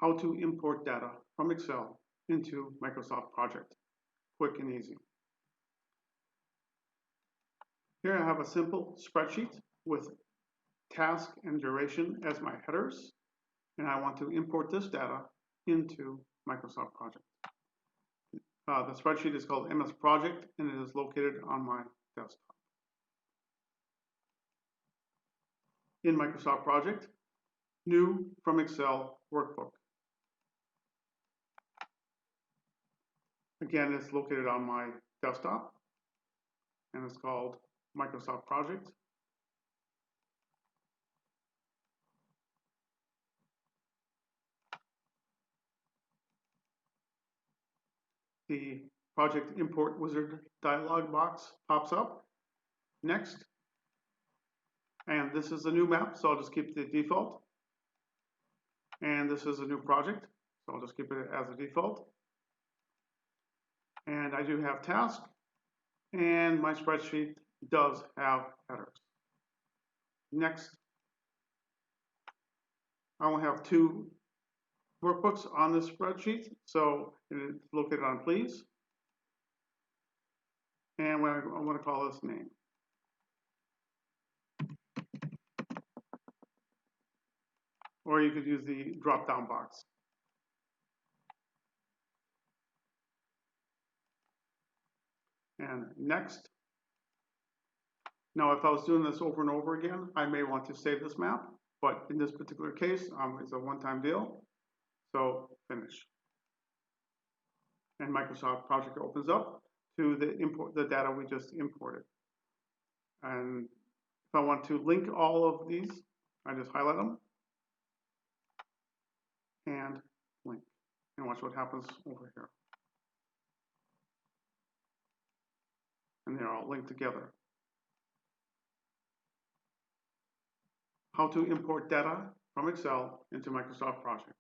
How to import data from Excel into Microsoft Project. Quick and easy. Here I have a simple spreadsheet with task and duration as my headers, and I want to import this data into Microsoft Project. The spreadsheet is called MS Project, and it is located on my desktop. In Microsoft Project, new from Excel workbook. Again, it's located on my desktop, and it's called Microsoft Project. The Project Import Wizard dialog box pops up. Next. And this is a new map, so I'll just keep the default. And this is a new project, so I'll just keep it as a default. And I do have task, and my spreadsheet does have headers. Next, I will have two workbooks on this spreadsheet, so it's located on please. And I'm going to call this name. Or you could use the drop-down box. And next. Now, if I was doing this over and over again, I may want to save this map, but in this particular case, it's a one-time deal. So finish. And Microsoft Project opens up to the data we just imported. And if I want to link all of these, I just highlight them and link. And watch what happens over here. And they're all linked together. How to import data from Excel into Microsoft Project.